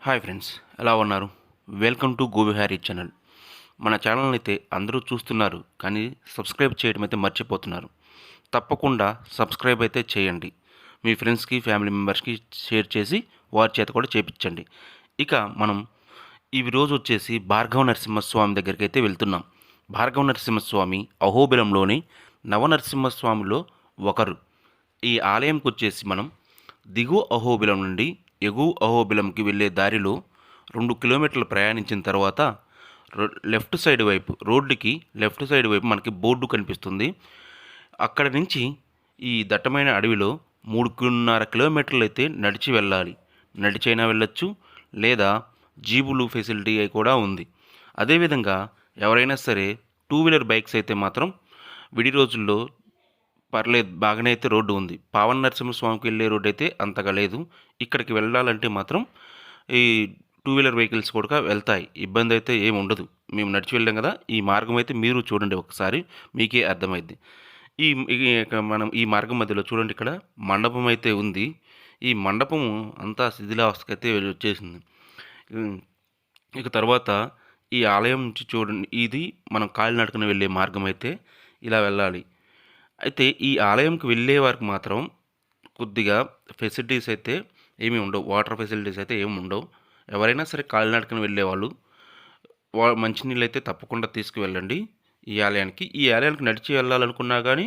Hi friends, ఎలా ఉన్నారు? Welcome to Govihari channel. మన ఛానల్ని అయితే అందరూ చూస్తున్నారు, కానీ సబ్స్క్రైబ్ చేయడం అయితే మర్చిపోతున్నారు. తప్పకుండా సబ్స్క్రైబ్ అయితే చేయండి. మీ ఫ్రెండ్స్కి, ఫ్యామిలీ మెంబర్స్కి షేర్ చేసి వారి చేత కూడా చేపించండి. ఇక మనం ఈ రోజు వచ్చేసి భార్గవ నరసింహస్వామి దగ్గరికి అయితే వెళ్తున్నాం. భార్గవ నరసింహస్వామి అహోబిలంలోని నవనరసింహస్వామిలో ఒకరు. ఈ ఆలయంకి వచ్చేసి మనం దిగువ అహోబిలం నుండి ఎగువ అహోబిలంకి వెళ్ళే దారిలో 2 కిలోమీటర్లు ప్రయాణించిన తర్వాత లెఫ్ట్ సైడ్ వైపు రోడ్డుకి లెఫ్ట్ సైడ్ వైపు మనకి బోర్డు కనిపిస్తుంది. అక్కడ నుంచి ఈ దట్టమైన అడవిలో 3.5 కిలోమీటర్లు అయితే నడిచి వెళ్ళాలి. నడిచైనా వెళ్ళొచ్చు, లేదా జీబులు ఫెసిలిటీ అయి కూడా ఉంది. అదేవిధంగా ఎవరైనా సరే టూ వీలర్ బైక్స్ అయితే మాత్రం విడి రోజుల్లో పర్లేదు, బాగానే అయితే రోడ్డు ఉంది. పావన నరసింహస్వామికి వెళ్ళే రోడ్డు అయితే అంతగా లేదు. ఇక్కడికి వెళ్ళాలంటే మాత్రం ఈ టూ వీలర్ వెహికల్స్ కూడా వెళ్తాయి. ఇబ్బంది అయితే ఏమి ఉండదు. మేము నడిచి వెళ్ళాం కదా, ఈ మార్గం అయితే మీరు చూడండి ఒకసారి, మీకే అర్థమైద్ది. ఈ మనం ఈ మార్గం మధ్యలో చూడండి, ఇక్కడ మండపం అయితే ఉంది. ఈ మండపము అంతా శిథిలావస్థకైతే వచ్చేసింది. ఉమ్, ఇక తర్వాత ఈ ఆలయం నుంచి చూడండి, ఇది మనం కాలినడకన వెళ్ళే మార్గం అయితే ఇలా వెళ్ళాలి. అయితే ఈ ఆలయంకి వెళ్ళే వారికి మాత్రం కొద్దిగా ఫెసిలిటీస్ అయితే ఏమీ ఉండవు. వాటర్ ఫెసిలిటీస్ అయితే ఏమి ఉండవు. ఎవరైనా సరే కాలినడకన వెళ్ళేవాళ్ళు మంచినీళ్ళు అయితే తప్పకుండా తీసుకువెళ్ళండి ఈ ఆలయానికి. ఈ ఆలయానికి నడిచి వెళ్ళాలనుకున్నా కానీ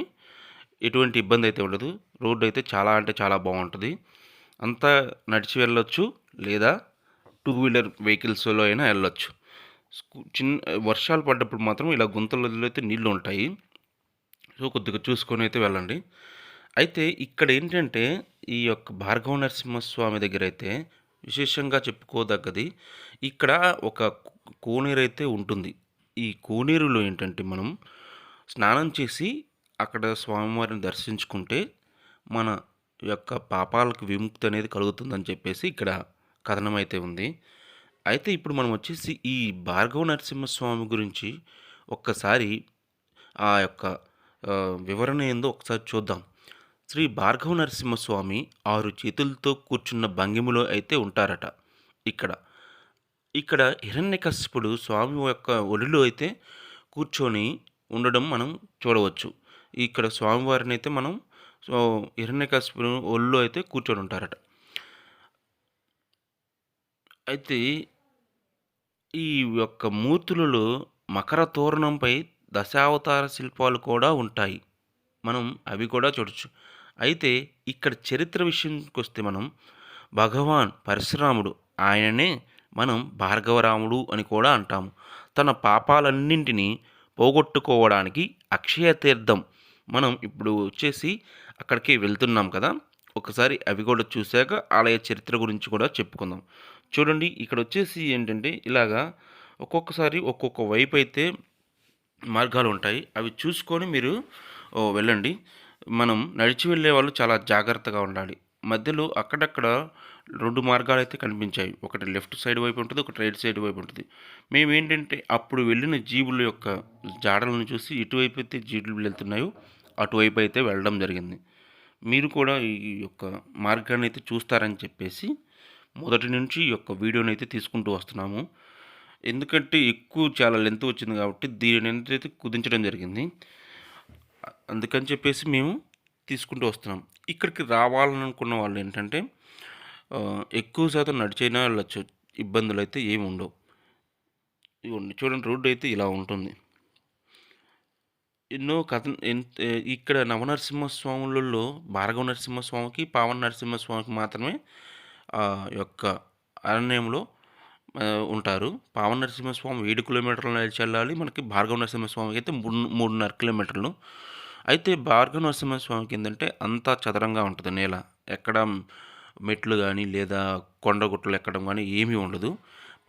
ఎటువంటి ఇబ్బంది అయితే ఉండదు. రోడ్డు అయితే చాలా అంటే చాలా బాగుంటుంది. అంతా నడిచి వెళ్ళొచ్చు, లేదా టూ వీలర్ వెహికల్స్లో అయినా వెళ్ళొచ్చు. చిన్న వర్షాలు పడ్డప్పుడు మాత్రం ఇలా గుంతలలో అయితే నీళ్లు ఉంటాయి. సో కొద్దిగా చూసుకొని అయితే వెళ్ళండి. అయితే ఇక్కడ ఏంటంటే ఈ యొక్క భార్గవ నరసింహస్వామి దగ్గర అయితే విశేషంగా చెప్పుకోదగ్గది, ఇక్కడ ఒక కోనేరు అయితే ఉంటుంది. ఈ కోనేరులో ఏంటంటే మనం స్నానం చేసి అక్కడ స్వామివారిని దర్శించుకుంటే మన యొక్క పాపాలకు విముక్తి అనేది కలుగుతుందని చెప్పేసి ఇక్కడ కథనం అయితే ఉంది. అయితే ఇప్పుడు మనం వచ్చేసి ఈ భార్గవ నరసింహస్వామి గురించి ఒక్కసారి ఆ యొక్క వివరణ ఏందో ఒకసారి చూద్దాం. శ్రీ భార్గవ నరసింహస్వామి 6 చేతులతో కూర్చున్న భంగిమలో అయితే ఉంటారట. ఇక్కడ ఇక్కడ హిరణ్యకశిపుడు స్వామి యొక్క ఒడిలో అయితే కూర్చొని ఉండడం మనం చూడవచ్చు. ఇక్కడ స్వామివారిని అయితే మనం సో హిరణ్యకశిపుడు ఒళ్ళో అయితే కూర్చొని ఉంటారట. అయితే ఈ యొక్క మూర్తులలో మకర తోరణంపై దశావతార శిల్పాలు కూడా ఉంటాయి. మనం అవి కూడా చూడొచ్చు. అయితే ఇక్కడ చరిత్ర విషయానికి వస్తే మనం భగవాన్ పరశురాముడు, ఆయననే మనం భార్గవరాముడు అని కూడా అంటాము. తన పాపాలన్నింటినీ పోగొట్టుకోవడానికి అక్షయ తీర్థం, మనం ఇప్పుడు వచ్చేసి అక్కడికి వెళ్తున్నాం కదా, ఒకసారి అవి కూడా చూశాక ఆలయ చరిత్ర గురించి కూడా చెప్పుకుందాం. చూడండి, ఇక్కడ వచ్చేసి ఏంటంటే ఇలాగా ఒక్కొక్కసారి ఒక్కొక్క వైపు అయితే మార్గాలు ఉంటాయి. అవి చూసుకొని మీరు వెళ్ళండి. మనం నడిచి వెళ్ళే వాళ్ళు చాలా జాగ్రత్తగా ఉండాలి. మధ్యలో అక్కడక్కడ 2 మార్గాలైతే కనిపించాయి. ఒకటి లెఫ్ట్ సైడ్ వైపు ఉంటుంది, ఒకటి రైట్ సైడ్ వైపు ఉంటుంది. మేమేంటంటే అప్పుడు వెళ్ళిన జీబుల యొక్క జాడలను చూసి ఎటువైపు అయితే జీబులు వెళ్తున్నాయో అటువైపు అయితే వెళ్ళడం జరిగింది. మీరు కూడా ఈ యొక్క మార్గాన్ని అయితే చూస్తారని చెప్పేసి మొదటి నుంచి ఈ యొక్క వీడియోని అయితే తీసుకుంటూ వస్తున్నాము. ఎందుకంటే ఎక్కువ చాలా లెంత్ వచ్చింది కాబట్టి దీనిని అయితే కుదించడం జరిగింది. అందుకని చెప్పేసి మేము తీసుకుంటూ వస్తున్నాం. ఇక్కడికి రావాలనుకున్న వాళ్ళు ఏంటంటే ఎక్కువ శాతం నడిచైనా వెళ్ళొచ్చు. ఇబ్బందులు అయితే ఏమి ఉండవు. ఇవ్వండి చూడండి, రోడ్డు అయితే ఇలా ఉంటుంది. ఎన్నో కథ ఇక్కడ నవనరసింహస్వాములలో భార్గవ నరసింహస్వామికి, పావన నరసింహస్వామికి మాత్రమే యొక్క అరణ్యంలో ఉంటారు. పావన నరసింహస్వామి 7 కిలోమీటర్లు నడిచి వెళ్ళాలి. మనకి భార్గవ నరసింహస్వామికి అయితే 3.5 కిలోమీటర్లు. అయితే భార్గవ నరసింహస్వామికి ఏంటంటే అంతా చదరంగా ఉంటుంది నేల. ఎక్కడ మెట్లు కానీ లేదా కొండగుట్టలు ఎక్కడం కానీ ఏమీ ఉండదు.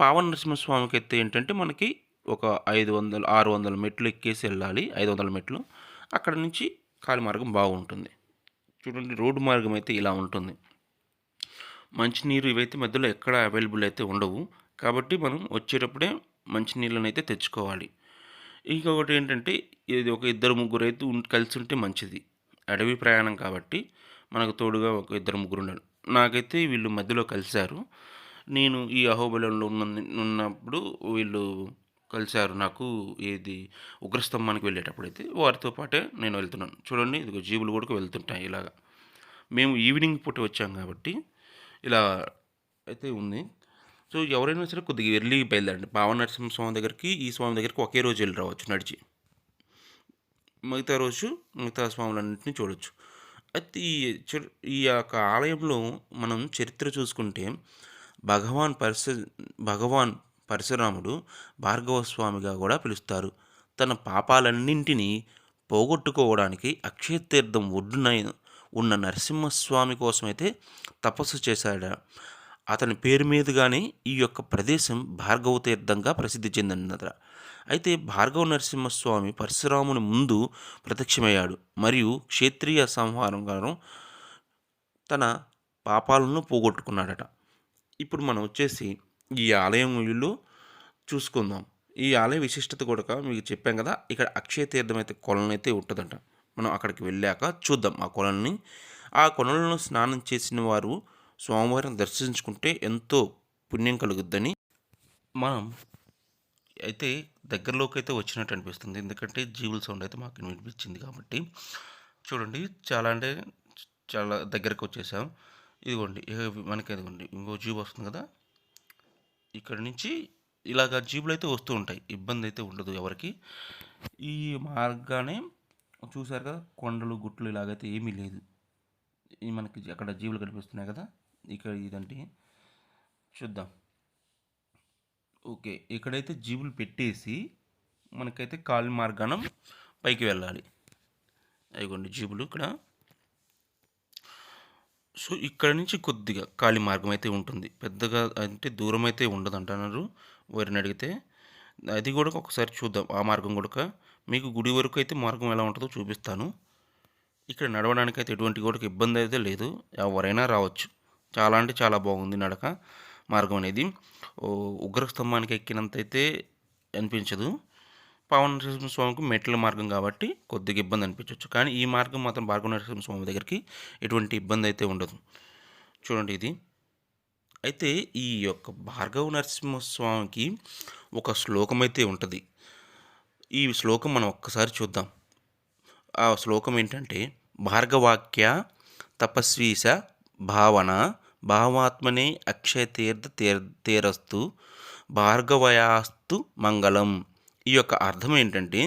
పావన నరసింహస్వామికి అయితే ఏంటంటే మనకి ఒక 600 మెట్లు ఎక్కేసి వెళ్ళాలి. 500 మెట్లు. అక్కడ నుంచి కాలి మార్గం బాగుంటుంది. చూడండి, రోడ్డు మార్గం అయితే ఇలా ఉంటుంది. మంచినీరు ఇవైతే మధ్యలో ఎక్కడ అవైలబుల్ అయితే ఉండవు. కాబట్టి మనం వచ్చేటప్పుడే మంచినీళ్ళని అయితే తెచ్చుకోవాలి. ఇంకొకటి ఏంటంటే ఇది ఒక 2-3 అయితే కలిసి ఉంటే మంచిది. అడవి ప్రయాణం కాబట్టి మనకు తోడుగా ఒక 2-3 ఉండాలి. నాకైతే వీళ్ళు మధ్యలో కలిశారు. నేను ఈ అహోబిలంలో ఉన్నప్పుడు వీళ్ళు కలిసారు నాకు. ఏది ఉగ్రస్తంభానికి వెళ్ళేటప్పుడైతే వారితో పాటే నేను వెళ్తున్నాను. చూడండి ఇదిగో జీబులు కూడా వెళ్తుంటాయి ఇలాగ. మేము ఈవినింగ్ పూట వచ్చాం కాబట్టి ఇలా అయితే ఉంది. సో ఎవరైనా సరే కొద్దిగా ఎర్లీ బయలుదేరండి. పావన నరసింహ స్వామి దగ్గరికి, ఈ స్వామి దగ్గరికి ఒకే రోజు వెళ్ళి రావచ్చు నడిచి. మిగతా రోజు మిగతా స్వాములన్నింటినీ చూడొచ్చు. అయితే ఈ యొక్క ఆలయంలో మనం చరిత్ర చూసుకుంటే భగవాన్ పరశ భగవాన్ పరశురాముడు భార్గవ స్వామిగా కూడా పిలుస్తారు. తన పాపాలన్నింటినీ పోగొట్టుకోవడానికి అక్షయ తీర్థం ఒడ్డున ఉన్న నరసింహస్వామి కోసమైతే తపస్సు చేశాడు. అతని పేరు మీదుగానే ఈ యొక్క ప్రదేశం భార్గవ తీర్థంగా ప్రసిద్ధి చెందినదట. అయితే భార్గవ నరసింహస్వామి పరశురాముని ముందు ప్రత్యక్షమయ్యాడు మరియు క్షేత్రీయ సంహారం గాను తన పాపాలను పోగొట్టుకున్నాడట. ఇప్పుడు మనం వచ్చేసి ఈ ఆలయంలో చూసుకుందాం. ఈ ఆలయ విశిష్టత కూడా మీకు చెప్పాం కదా. ఇక్కడ అక్షయ తీర్థం అయితే కొలను అయితే ఉంటుందంట. మనం అక్కడికి వెళ్ళాక చూద్దాం ఆ కొలన్ని. ఆ కొలలను స్నానం చేసిన వారు స్వామివారిని దర్శించుకుంటే ఎంతో పుణ్యం కలుగుద్దని మనం అయితే దగ్గరలోకి అయితే వచ్చినట్టు అనిపిస్తుంది. ఎందుకంటే జీవుల సౌండ్ అయితే మాకు వినిపించింది కాబట్టి. చూడండి చాలా అంటే చాలా దగ్గరకు వచ్చేసాం. ఇదిగోండి మనకి ఇదిగోండి ఇంకో జీబు వస్తుంది కదా. ఇక్కడ నుంచి ఇలాగ జీబులు అయితే వస్తూ ఉంటాయి. ఇబ్బంది అయితే ఉండదు ఎవరికి. ఈ మార్గానే చూసారు కదా, కొండలు గుట్లు ఇలాగైతే ఏమీ లేదు. ఈ మనకి అక్కడ జీవులు కనిపిస్తున్నాయి కదా. ఇక్కడ ఇదంటే చూద్దాం. ఓకే, ఇక్కడైతే జీబులు పెట్టేసి మనకైతే కాలి మార్గానం పైకి వెళ్ళాలి. అదిగోండి జీబులు ఇక్కడ. సో ఇక్కడ నుంచి కొద్దిగా ఖాళీ మార్గం అయితే ఉంటుంది. పెద్దగా అంటే దూరం అయితే ఉండదు అంటున్నారు వారిని అడిగితే. అది కూడా ఒకసారి చూద్దాం. ఆ మార్గం కూడా మీకు గుడి వరకు అయితే మార్గం ఎలా ఉంటుందో చూపిస్తాను. ఇక్కడ నడవడానికి అయితే ఎటువంటి కూడా ఇబ్బంది అయితే లేదు. ఎవరైనా రావచ్చు. చాలా అంటే చాలా బాగుంది నడక మార్గం అనేది. ఉగ్రస్తంభానికి ఎక్కినంత అయితే అనిపించదు. పావన నరసింహ స్వామికి మెట్ల మార్గం కాబట్టి కొద్దిగా ఇబ్బంది అనిపించవచ్చు. కానీ ఈ మార్గం మాత్రం భార్గవ నరసింహ స్వామి దగ్గరికి ఎటువంటి ఇబ్బంది అయితే ఉండదు. చూడండి ఇది. అయితే ఈ యొక్క భార్గవ నరసింహస్వామికి ఒక శ్లోకం అయితే ఉంటుంది. ఈ శ్లోకం మనం ఒక్కసారి చూద్దాం. ఆ శ్లోకం ఏంటంటే, భార్గవాక్య తపస్వీశ భావన భావాత్మనే అక్షయ తీరస్తు భార్గవయాస్తు మంగళం. ఈ యొక్క అర్థం ఏంటంటే,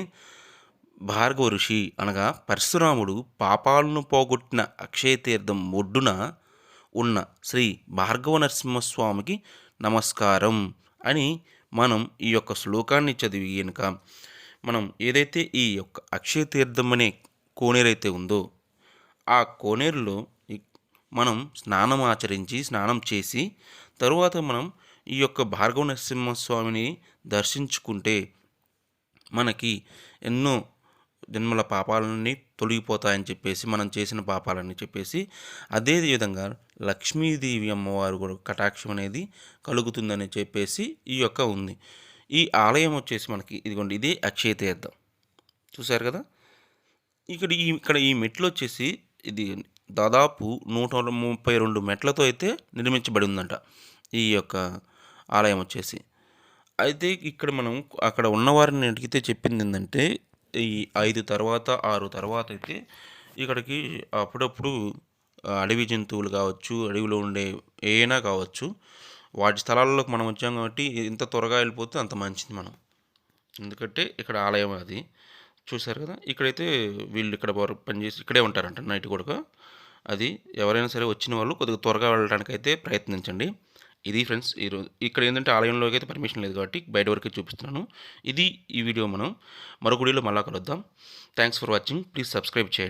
భార్గవ ఋషి అనగా పరశురాముడు పాపాలను పోగొట్టిన అక్షయ తీర్థం ఒడ్డున ఉన్న శ్రీ భార్గవ నరసింహస్వామికి నమస్కారం అని మనం ఈ యొక్క శ్లోకాన్ని చదివి కనుక మనం ఏదైతే ఈ యొక్క అక్షయ తీర్థం అనే కోనేరైతే ఉందో ఆ కోనేరులో మనం స్నానం చేసి తరువాత మనం ఈ యొక్క భార్గవ నరసింహస్వామిని దర్శించుకుంటే మనకి ఎన్నో జన్మల పాపాలన్నీ తొలగిపోతాయని చెప్పేసి, మనం చేసిన పాపాలని చెప్పేసి, అదేవిధంగా లక్ష్మీదేవి అమ్మవారు కూడా కటాక్షం అనేది కలుగుతుందని చెప్పేసి ఈ యొక్క ఉంది. ఈ ఆలయం వచ్చేసి మనకి ఇదిగోండి, ఇదే అక్షయ తీర్థం. చూశారు కదా. ఇక్కడ ఈ మెట్లు వచ్చేసి ఇది దాదాపు 132 మెట్లతో అయితే నిర్మించబడి ఉందంట ఈ యొక్క ఆలయం వచ్చేసి. అయితే ఇక్కడ మనం అక్కడ ఉన్నవారిని అడిగితే చెప్పింది ఏంటంటే, ఈ 5 తర్వాత 6 తర్వాత అయితే ఇక్కడికి అప్పుడప్పుడు అడవి జంతువులు కావచ్చు, అడవిలో ఉండే ఏమైనా కావచ్చు, వాటి స్థలాల్లోకి మనం వచ్చాం కాబట్టి ఎంత త్వరగా వెళ్ళిపోతే అంత మంచిది మనం. ఎందుకంటే ఇక్కడ ఆలయం అది. చూశారు కదా. ఇక్కడైతే వీళ్ళు ఇక్కడ పనిచేసి ఇక్కడే ఉంటారంట నైట్ కూడా. అది ఎవరైనా సరే వచ్చిన వాళ్ళు కొద్దిగా త్వరగా వెళ్ళడానికి అయితే ప్రయత్నించండి. ఇది ఫ్రెండ్స్ ఈరోజు ఇక్కడ ఏంటంటే ఆలయంలోకి అయితే పర్మిషన్ లేదు కాబట్టి బయట వరకే చూపిస్తున్నాను. ఇది ఈ వీడియో. మనం మరో వీడియోలో మళ్ళా కలుద్దాం. Thanks for watching. Please subscribe చేయండి.